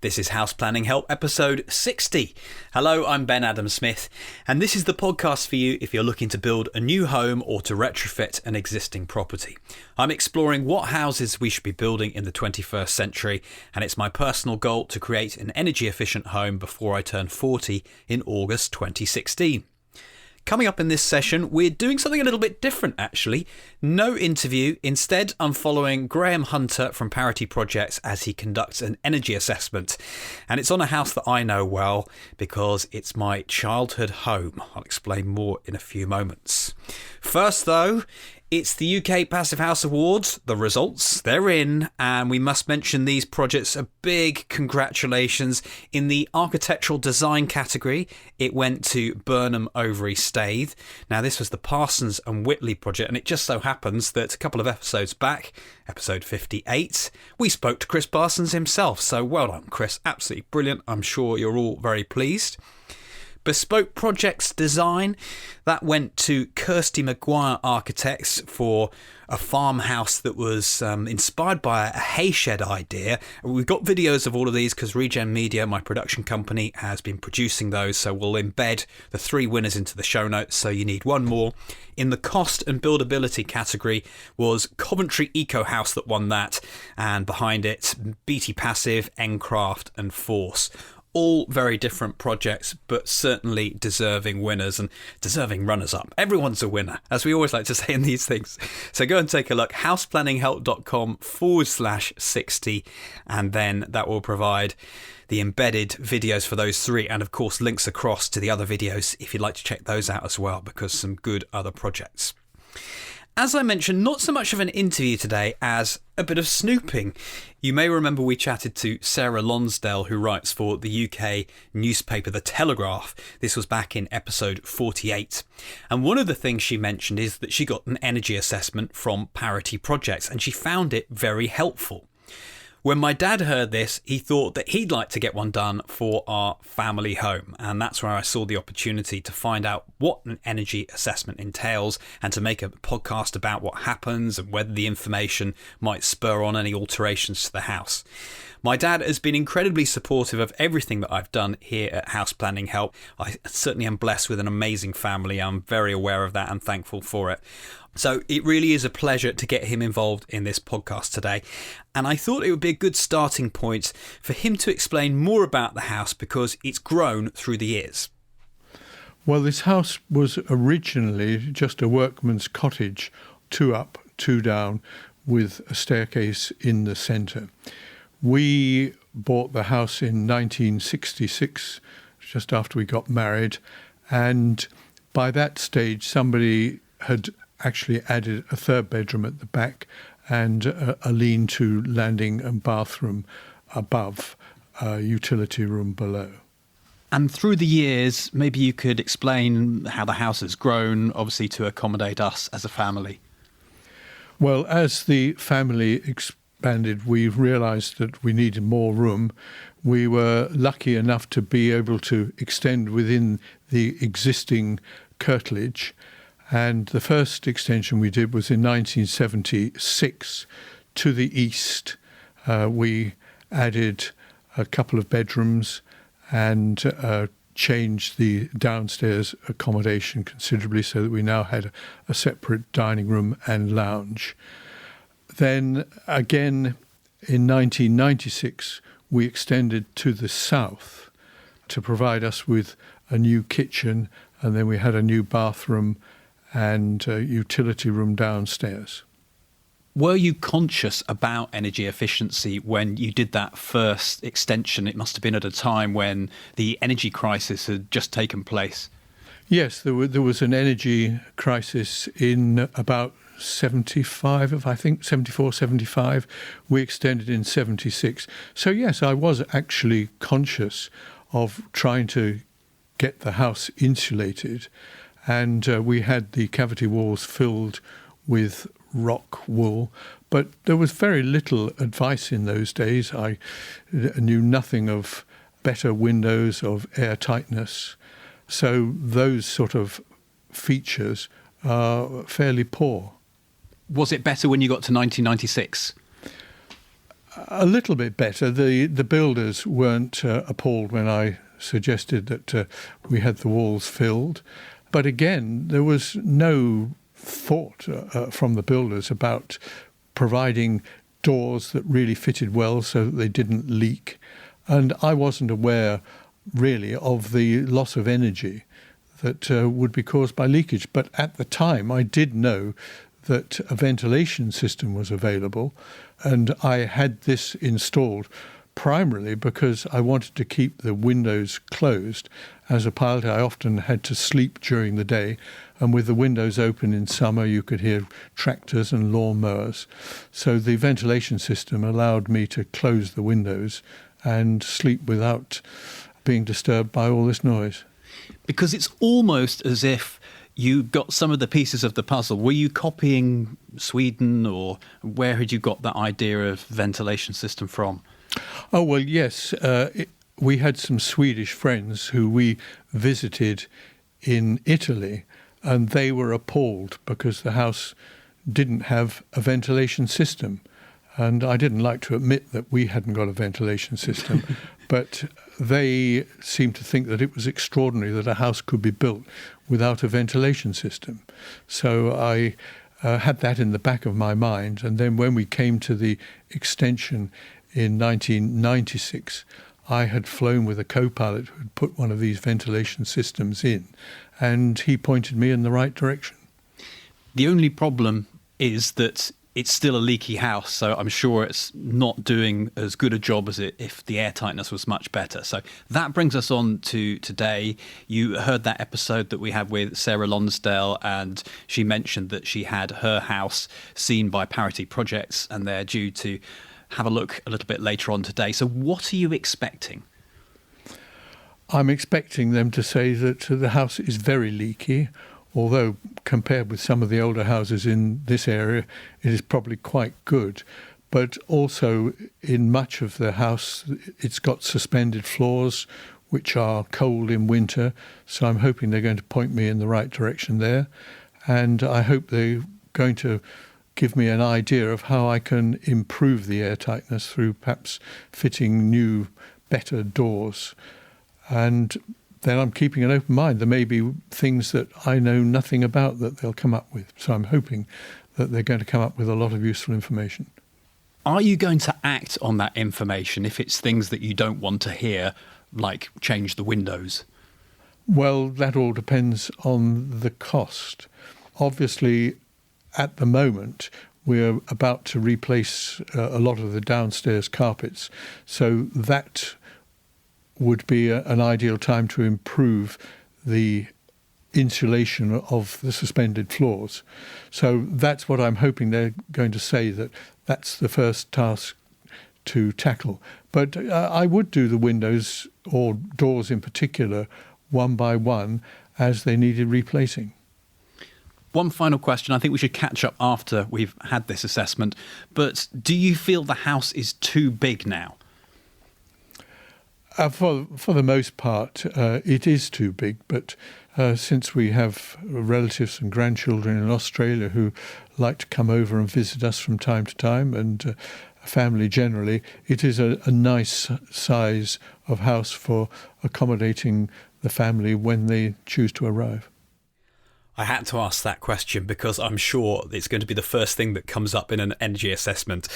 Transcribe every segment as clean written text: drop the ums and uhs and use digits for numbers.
This is House Planning Help episode 60. Hello, I'm Ben Adam Smith, and this is the podcast for you if you're looking to build a new home or to retrofit an existing property. I'm exploring what houses we should be building in the 21st century, and it's my personal goal to create an energy efficient home before I turn 40 in August 2016. Coming up in this session, we're doing something a little bit different actually. No interview. Instead, I'm following Graham Hunter from Parity Projects as he conducts an energy assessment. And it's on a house that I know well because it's my childhood home. I'll explain more in a few moments. First though, it's the UK Passive House Awards. The results, they're in, and we must mention these projects a big congratulations. In the architectural design category, it went to Burnham Overy Staithe. Now, this was the Parsons and Whitley project, and it just so happens that a couple of episodes back, episode 58, we spoke to Chris Parsons himself. So well done, Chris. Absolutely brilliant. I'm sure you're all very pleased. Bespoke Projects Design, that went to Kirsty Maguire Architects for a farmhouse that was inspired by a hayshed idea. We've got videos of all of these because Regen Media, my production company, has been producing those, so we'll embed the 3 winners into the show notes, so you need one more. In the cost and buildability category was Coventry Eco House that won that, and behind it BT Passive, Encraft and Force. All very different projects, but certainly deserving winners and deserving runners-up. Everyone's a winner, as we always like to say in these things. So go and take a look, houseplanninghelp.com/60, and then that will provide the embedded videos for those 3, and of course links across to the other videos if you'd like to check those out as well, because some good other projects. As I mentioned, not so much of an interview today as a bit of snooping. You may remember we chatted to Sarah Lonsdale, who writes for the UK newspaper The Telegraph. This was back in episode 48. And one of the things she mentioned is that she got an energy assessment from Parity Projects, and she found it very helpful. When my dad heard this, he thought that he'd like to get one done for our family home. And that's where I saw the opportunity to find out what an energy assessment entails and to make a podcast about what happens and whether the information might spur on any alterations to the house. My dad has been incredibly supportive of everything that I've done here at House Planning Help. I certainly am blessed with an amazing family. I'm very aware of that and thankful for it. So it really is a pleasure to get him involved in this podcast today. And I thought it would be a good starting point for him to explain more about the house because it's grown through the years. Well, this house was originally just a workman's cottage, 2 up, 2 down, with a staircase in the centre. We bought the house in 1966, just after we got married, and by that stage somebody had actually added a 3rd bedroom at the back and a lean-to landing and bathroom above, a utility room below. And through the years, maybe you could explain how the house has grown, obviously to accommodate us as a family. Well, as the family expanded, we realised that we needed more room. We were lucky enough to be able to extend within the existing curtilage. And the first extension we did was in 1976 to the east. We added a couple of bedrooms and changed the downstairs accommodation considerably so that we now had a separate dining room and lounge. Then again in 1996 we extended to the south to provide us with a new kitchen, and then we had a new bathroom and a utility room downstairs. Were you conscious about energy efficiency when you did that first extension? It must have been at a time when the energy crisis had just taken place. Yes, there was an energy crisis in about 75, I think, 74, 75. We extended in 76. So yes, I was actually conscious of trying to get the house insulated. And we had the cavity walls filled with rock wool, but there was very little advice in those days. I knew nothing of better windows, of air tightness. So those sort of features are fairly poor. Was it better when you got to 1996? A little bit better. The builders weren't appalled when I suggested that we had the walls filled. But again, there was no thought from the builders about providing doors that really fitted well so that they didn't leak. And I wasn't aware really of the loss of energy that would be caused by leakage. But at the time, I did know that a ventilation system was available, and I had this installed primarily because I wanted to keep the windows closed. As a pilot, I often had to sleep during the day, and with the windows open in summer, you could hear tractors and lawnmowers. So the ventilation system allowed me to close the windows and sleep without being disturbed by all this noise. Because it's almost as if you got some of the pieces of the puzzle. Were you copying Sweden, or where had you got that idea of ventilation system from? Oh, well, yes. We had some Swedish friends who we visited in Italy, and they were appalled because the house didn't have a ventilation system. And I didn't like to admit that we hadn't got a ventilation system, but they seemed to think that it was extraordinary that a house could be built without a ventilation system. So I had that in the back of my mind. And then when we came to the extension in 1996, I had flown with a co-pilot who had put one of these ventilation systems in, and he pointed me in the right direction. The only problem is that it's still a leaky house, so I'm sure it's not doing as good a job as it if the airtightness was much better. So that brings us on to today. You heard that episode that we had with Sarah Lonsdale, and she mentioned that she had her house seen by Parity Projects, and they're due to have a look a little bit later on today. So what are you expecting? I'm expecting them to say that the house is very leaky, although compared with some of the older houses in this area, it is probably quite good. But also in much of the house, it's got suspended floors, which are cold in winter. So I'm hoping they're going to point me in the right direction there. And I hope they're going to give me an idea of how I can improve the airtightness through perhaps fitting new, better doors. And then I'm keeping an open mind. There may be things that I know nothing about that they'll come up with. So I'm hoping that they're going to come up with a lot of useful information. Are you going to act on that information if it's things that you don't want to hear, like change the windows? Well, that all depends on the cost. Obviously, at the moment, we're about to replace a lot of the downstairs carpets. So that would be an ideal time to improve the insulation of the suspended floors. So that's what I'm hoping they're going to say, that that's the first task to tackle. But I would do the windows, or doors in particular, one by one as they needed replacing. One final question. I think we should catch up after we've had this assessment. But do you feel the house is too big now? For the most part, it is too big, but since we have relatives and grandchildren in Australia who like to come over and visit us from time to time, and family generally, it is a nice size of house for accommodating the family when they choose to arrive. I had to ask that question because I'm sure it's going to be the first thing that comes up in an energy assessment.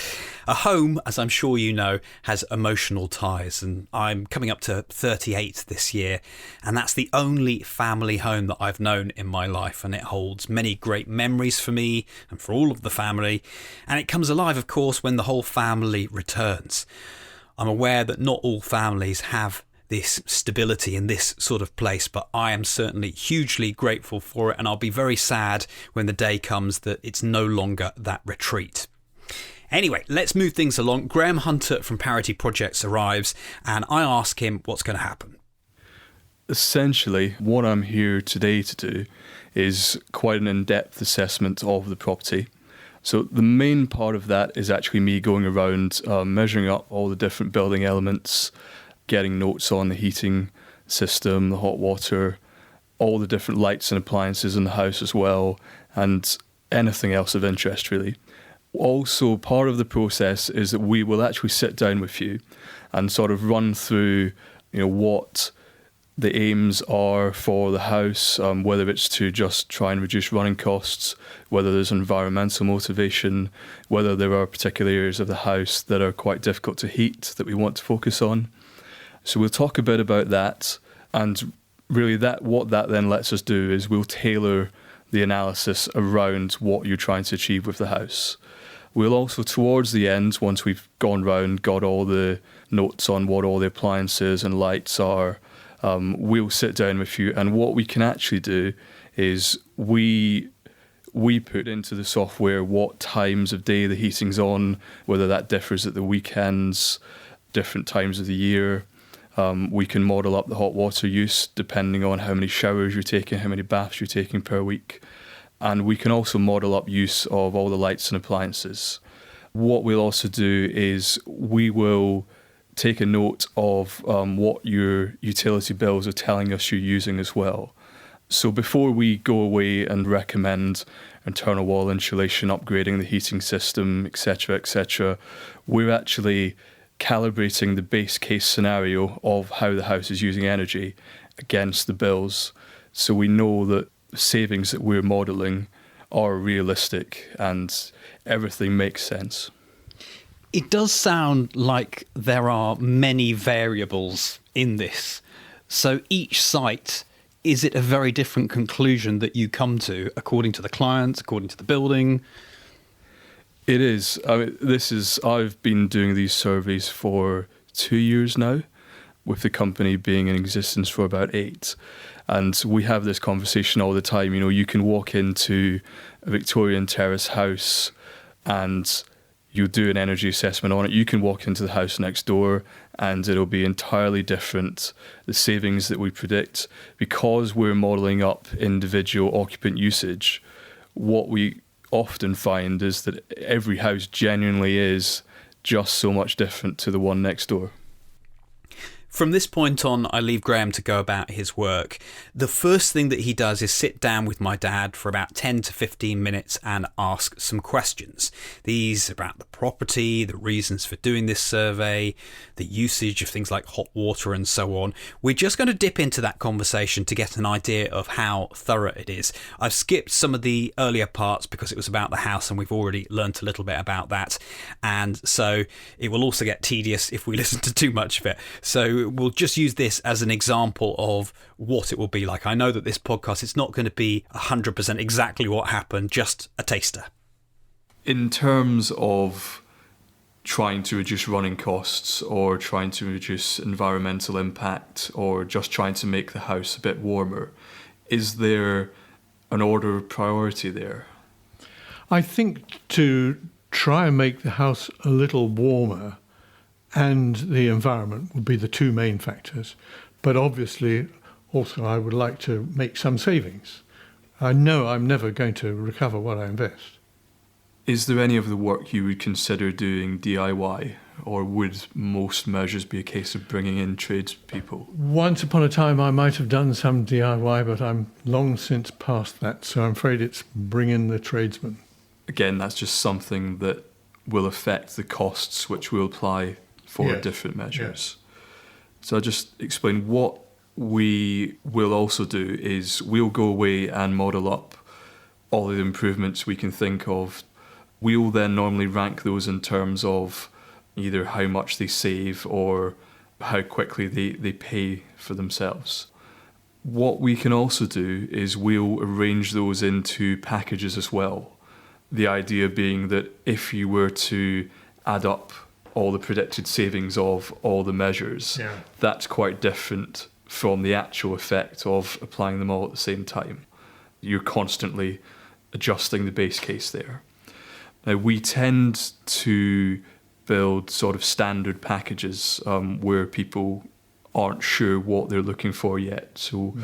A home, as I'm sure you know, has emotional ties, and I'm coming up to 38 this year, and that's the only family home that I've known in my life, and it holds many great memories for me and for all of the family, and it comes alive, of course, when the whole family returns. I'm aware that not all families have this stability in this sort of place, but I am certainly hugely grateful for it, and I'll be very sad when the day comes that it's no longer that retreat. Anyway, let's move things along. Graham Hunter from Parity Projects arrives, and I ask him what's going to happen. Essentially, what I'm here today to do is quite an in-depth assessment of the property. So the main part of that is actually me going around measuring up all the different building elements, getting notes on the heating system, the hot water, all the different lights and appliances in the house as well, and anything else of interest really. Also, part of the process is that we will actually sit down with you and sort of run through, what the aims are for the house, whether it's to just try and reduce running costs, whether there's environmental motivation, whether there are particular areas of the house that are quite difficult to heat that we want to focus on. So we'll talk a bit about that, and really what that then lets us do is we'll tailor the analysis around what you're trying to achieve with the house. We'll also, towards the end, once we've gone round, got all the notes on what all the appliances and lights are, we'll sit down with you, and what we can actually do is we put into the software what times of day the heating's on, whether that differs at the weekends, different times of the year. We can model up the hot water use depending on how many showers you're taking, how many baths you're taking per week. And we can also model up use of all the lights and appliances. What we'll also do is we will take a note of what your utility bills are telling us you're using as well. So before we go away and recommend internal wall insulation, upgrading the heating system, etc., we're actually calibrating the base case scenario of how the house is using energy against the bills. So we know that the savings that we're modelling are realistic and everything makes sense. It does sound like there are many variables in this. So each site, is it a very different conclusion that you come to according to the client, according to the building? It is. I've been doing these surveys for 2 years now, with the company being in existence for about 8. And we have this conversation all the time. You can walk into a Victorian terrace house and you do an energy assessment on it. You can walk into the house next door and it'll be entirely different. The savings that we predict, because we're modelling up individual occupant usage, what we often find is that every house genuinely is just so much different to the one next door. From this point on, I leave Graham to go about his work. The first thing that he does is sit down with my dad for about 10 to 15 minutes and ask some questions. These are about the property, the reasons for doing this survey, the usage of things like hot water and so on. We're just going to dip into that conversation to get an idea of how thorough it is. I've skipped some of the earlier parts because it was about the house and we've already learnt a little bit about that. And so it will also get tedious if we listen to too much of it. So we'll just use this as an example of what it will be like. I know that this podcast, it's not going to be 100% exactly what happened, just a taster. In terms of trying to reduce running costs or trying to reduce environmental impact or just trying to make the house a bit warmer, is there an order of priority there? I think to try and make the house a little warmer and the environment would be the two main factors. But obviously, also I would like to make some savings. I know I'm never going to recover what I invest. Is there any of the work you would consider doing DIY, or would most measures be a case of bringing in tradespeople? Once upon a time I might have done some DIY, but I'm long since past that, so I'm afraid it's bring in the tradesman. Again, that's just something that will affect the costs which we'll apply for different measures. So I'll just explain what we will also do is we'll go away and model up all the improvements we can think of. We'll then normally rank those in terms of either how much they save or how quickly they pay for themselves. What we can also do is we'll arrange those into packages as well. The idea being that if you were to add up all the predicted savings of all the measures, that's quite different from the actual effect of applying them all at the same time. You're constantly adjusting the base case there. Now, we tend to build sort of standard packages where people aren't sure what they're looking for yet. So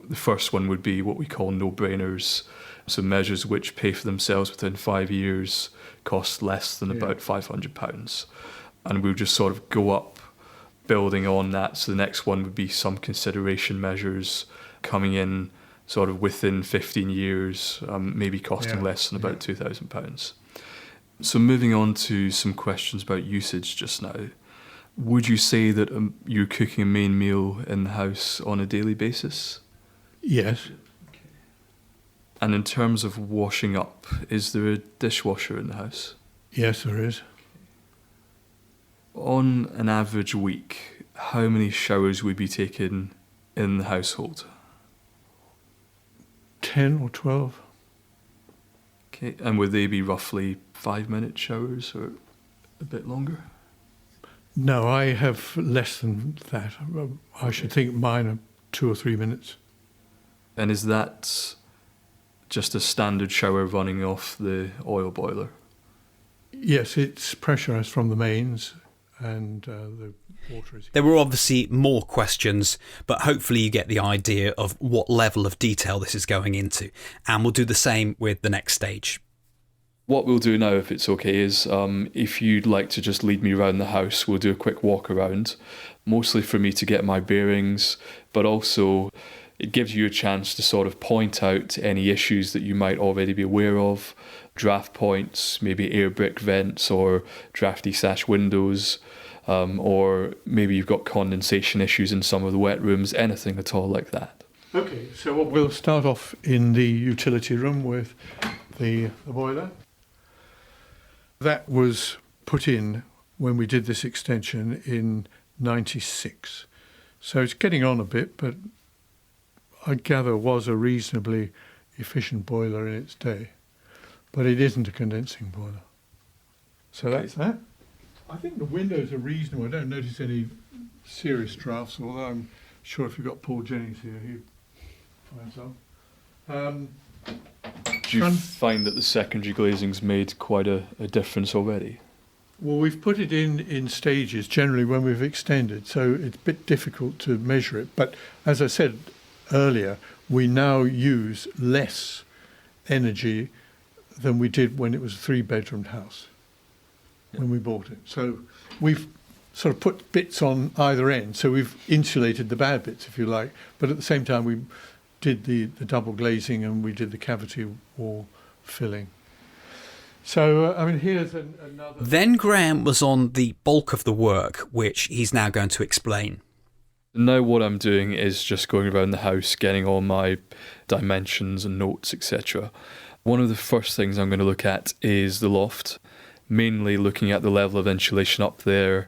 the first one would be what we call no-brainers. So measures which pay for themselves within 5 years, cost less than about £500. And we'll just sort of go up building on that. So the next one would be some consideration measures coming in sort of within 15 years, maybe costing less than about £2,000. So moving on to some questions about usage just now. Would you say that you're cooking a main meal in the house on a daily basis? Yes. And in terms of washing up, is there a dishwasher in the house? Yes, there is. On an average week, how many showers would be taken in the household? 10 or 12. Okay, and would they be roughly 5-minute showers or a bit longer? No, I have less than that. I should think mine are 2 or 3 minutes. And is that just a standard shower running off the oil boiler? Yes, it's pressurised from the mains and the water is... There were obviously more questions, but hopefully you get the idea of what level of detail this is going into. And we'll do the same with the next stage. What we'll do now, if it's okay, is if you'd like to just lead me around the house, we'll do a quick walk around, mostly for me to get my bearings, but also it gives you a chance to sort of point out any issues that you might already be aware of, draft points, maybe air brick vents or drafty sash windows, or maybe you've got condensation issues in some of the wet rooms, anything at all like that. Okay, so we'll start off in the utility room with the boiler. That was put in when we did this extension in 96. So it's getting on a bit, but I gather was a reasonably efficient boiler in its day. But it isn't a condensing boiler. So that's that. I think the windows are reasonable. I don't notice any serious drafts, although I'm sure if you've got Paul Jennings here, he'd find some. Do you find that the secondary glazing's made quite a difference already? Well, we've put it in stages, generally when we've extended, so it's a bit difficult to measure it. But as I said earlier, we now use less energy than we did when it was a 3-bedroomed house, when we bought it. So we've sort of put bits on either end, so we've insulated the bad bits, if you like, but at the same time we did the double glazing and we did the cavity wall filling. So, here's another... Then Graham was on the bulk of the work, which he's now going to explain. Now what I'm doing is just going around the house, getting all my dimensions and notes, etc. One of the first things I'm going to look at is the loft, mainly looking at the level of insulation up there,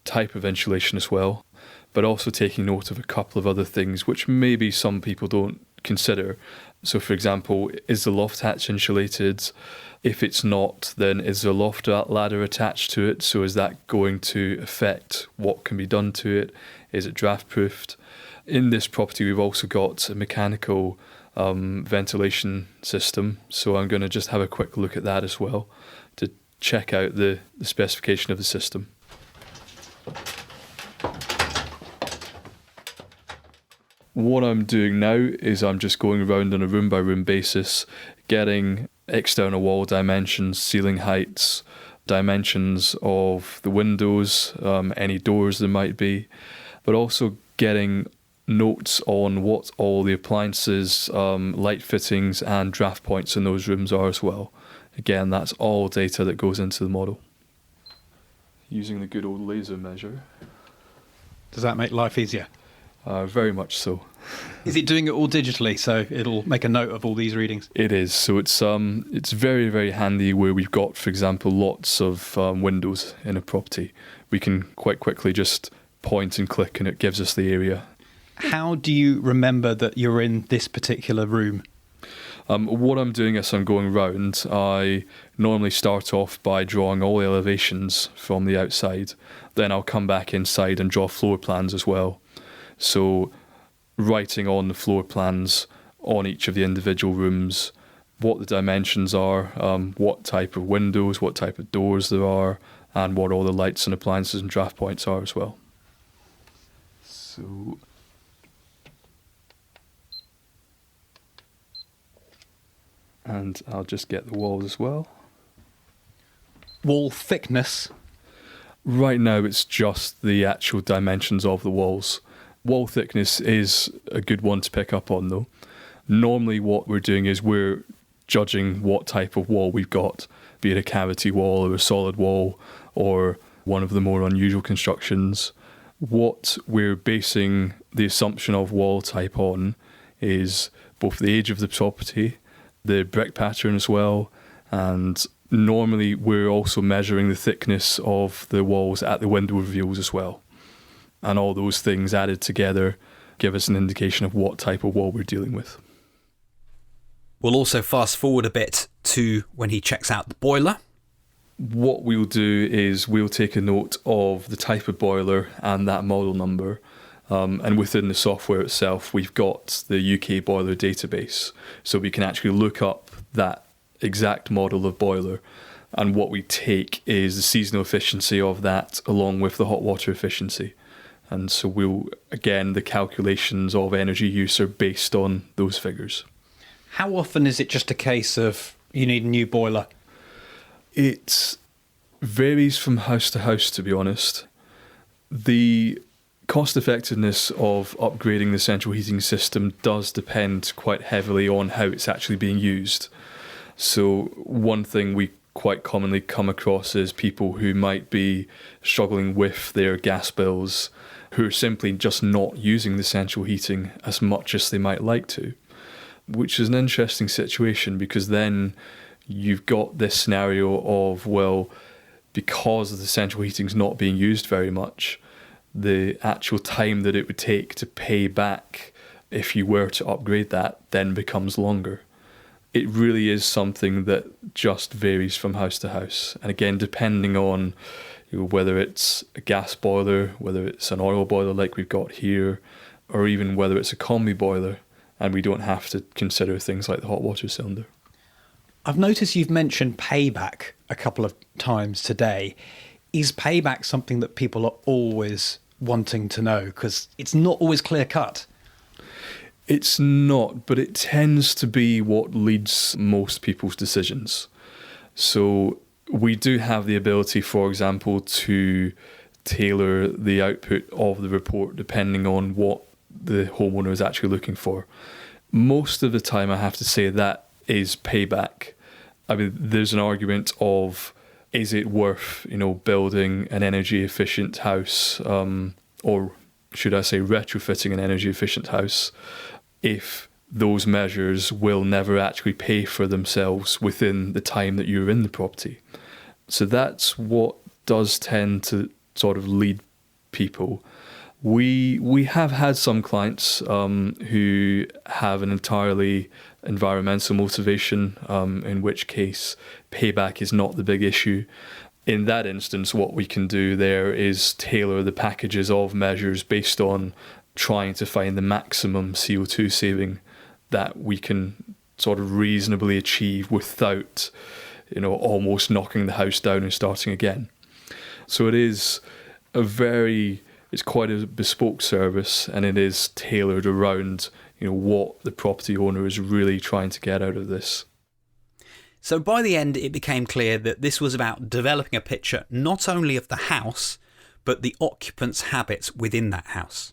type of insulation as well, but also taking note of a couple of other things which maybe some people don't consider. So for example, is the loft hatch insulated? If it's not, then is the loft ladder attached to it? So is that going to affect what can be done to it? Is it draft proofed? In this property we've also got a mechanical ventilation system, so I'm going to just have a quick look at that as well to check out the specification of the system. What I'm doing now is I'm just going around on a room by room basis, getting external wall dimensions, ceiling heights, dimensions of the windows, any doors there might be, but also getting notes on what all the appliances, light fittings and draft points in those rooms are as well. Again, that's all data that goes into the model. Using the good old laser measure. Does that make life easier? Very much so. Is it doing it all digitally, so it'll make a note of all these readings? It is. So it's very, very handy where we've got, for example, lots of windows in a property. We can quite quickly just point and click and it gives us the area. How do you remember that you're in this particular room? What I'm doing as I'm going round, I normally start off by drawing all the elevations from the outside. Then I'll come back inside and draw floor plans as well. So writing on the floor plans on each of the individual rooms, what the dimensions are, what type of windows, what type of doors there are, and what all the lights and appliances and draft points are as well. So and I'll just get the walls as well. Wall thickness? Right now it's just the actual dimensions of the walls. Wall thickness is a good one to pick up on though. Normally what we're doing is we're judging what type of wall we've got. be it a cavity wall or a solid wall or one of the more unusual constructions. What we're basing the assumption of wall type on is both the age of the property, the brick pattern as well, and normally we're also measuring the thickness of the walls at the window reveals as well. And all those things added together give us an indication of what type of wall we're dealing with. We'll also fast forward a bit to when he checks out the boiler. What we'll do is we'll take a note of the type of boiler and that model number. And within the software itself, we've got the UK boiler database. So we can actually look up that exact model of boiler. And what we take is the seasonal efficiency of that along with the hot water efficiency. And so the calculations of energy use are based on those figures. How often is it just a case of you need a new boiler? It varies from house to house, to be honest. The cost effectiveness of upgrading the central heating system does depend quite heavily on how it's actually being used. So one thing we quite commonly come across is people who might be struggling with their gas bills, who are simply just not using the central heating as much as they might like to, which is an interesting situation because then you've got this scenario of, well, because the central heating's not being used very much, the actual time that it would take to pay back if you were to upgrade that then becomes longer. It really is something that just varies from house to house. And again, depending on whether it's a gas boiler, whether it's an oil boiler like we've got here, or even whether it's a combi boiler, and we don't have to consider things like the hot water cylinder. I've noticed you've mentioned payback a couple of times today. Is payback something that people are always wanting to know? Because it's not always clear cut. It's not, but it tends to be what leads most people's decisions. So we do have the ability, for example, to tailor the output of the report depending on what the homeowner is actually looking for. Most of the time, I have to say that is payback. I mean, there's an argument of, is it worth, building an energy efficient house, or should I say retrofitting an energy efficient house, if those measures will never actually pay for themselves within the time that you're in the property. So that's what does tend to sort of lead people. We have had some clients who have an entirely environmental motivation, in which case payback is not the big issue. In that instance, what we can do there is tailor the packages of measures based on trying to find the maximum CO2 saving that we can sort of reasonably achieve without, almost knocking the house down and starting again. So it's quite a bespoke service, and it is tailored around, what the property owner is really trying to get out of this. So by the end, it became clear that this was about developing a picture not only of the house, but the occupants' habits within that house.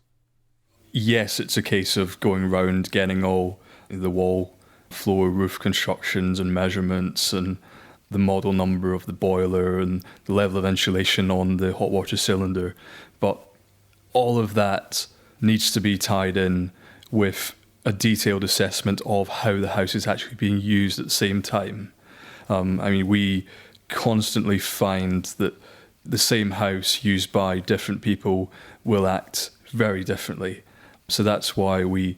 Yes, it's a case of going around getting all the wall, floor, roof constructions and measurements and the model number of the boiler and the level of insulation on the hot water cylinder. But all of that needs to be tied in with a detailed assessment of how the house is actually being used at the same time. We constantly find that the same house used by different people will act very differently. So that's why we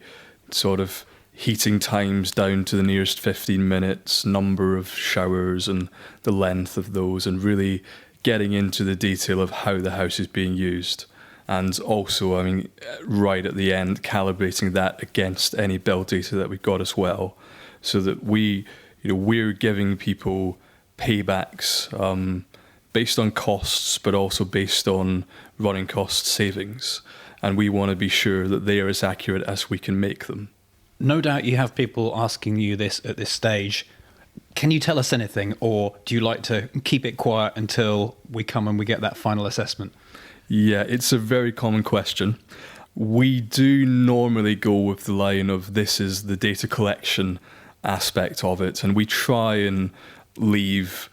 sort of heating times down to the nearest 15 minutes, number of showers and the length of those, and really getting into the detail of how the house is being used. And also, right at the end, calibrating that against any build data that we've got as well, so that we're giving people paybacks based on costs, but also based on running cost savings. And we want to be sure that they are as accurate as we can make them. No doubt you have people asking you this at this stage. Can you tell us anything, or do you like to keep it quiet until we come and we get that final assessment? Yeah, it's a very common question. We do normally go with the line of this is the data collection aspect of it, and we try and leave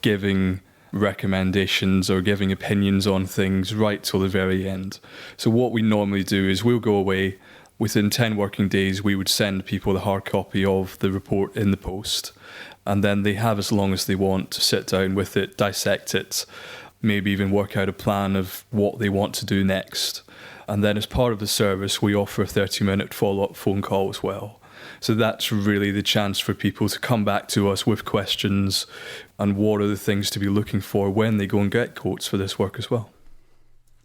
giving recommendations or giving opinions on things right till the very end. So what we normally do is we'll go away. Within 10 working days, we would send people the hard copy of the report in the post, and then they have as long as they want to sit down with it, dissect it, maybe even work out a plan of what they want to do next. And then as part of the service, we offer a 30-minute follow-up phone call as well. So that's really the chance for people to come back to us with questions and what are the things to be looking for when they go and get quotes for this work as well.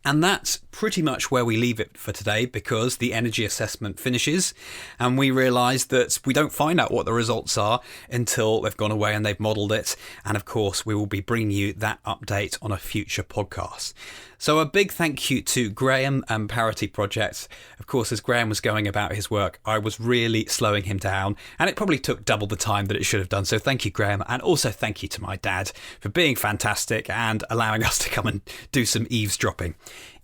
And that's pretty much where we leave it for today, because the energy assessment finishes and we realise that we don't find out what the results are until they've gone away and they've modelled it. And of course, we will be bringing you that update on a future podcast. So a big thank you to Graham and Parity Projects. Of course, as Graham was going about his work, I was really slowing him down, and it probably took double the time that it should have done. So thank you, Graham. And also thank you to my dad for being fantastic and allowing us to come and do some eavesdropping.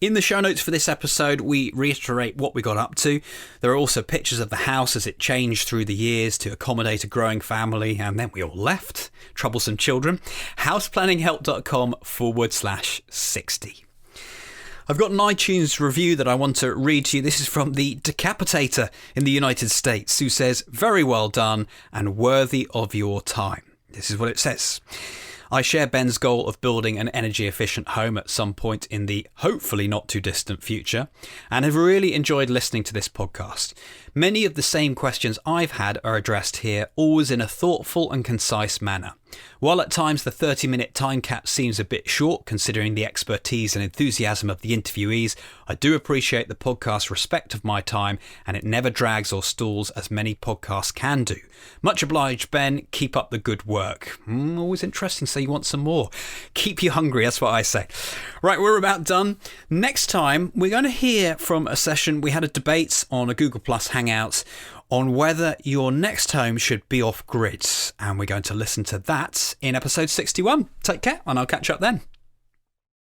In the show notes for this episode, we reiterate what we got up to. There are also pictures of the house as it changed through the years to accommodate a growing family, and then we all left. Troublesome children. houseplanninghelp.com/60. I've got an iTunes review that I want to read to you. This is from the Decapitator in the United States, who says, "Very well done and worthy of your time." This is what it says. "I share Ben's goal of building an energy efficient home at some point in the hopefully not too distant future, and have really enjoyed listening to this podcast. Many of the same questions I've had are addressed here, always in a thoughtful and concise manner. While at times the 30-minute time cap seems a bit short considering the expertise and enthusiasm of the interviewees, I do appreciate the podcast's respect of my time, and it never drags or stalls as many podcasts can do. Much obliged, Ben. Keep up the good work." Always interesting, so you want some more. Keep you hungry, that's what I say. Right, we're about done. Next time, we're going to hear from a session. We had a debate on a Google Plus Hangouts on whether your next home should be off-grid, and we're going to listen to that in episode 61. Take care, and I'll catch up then.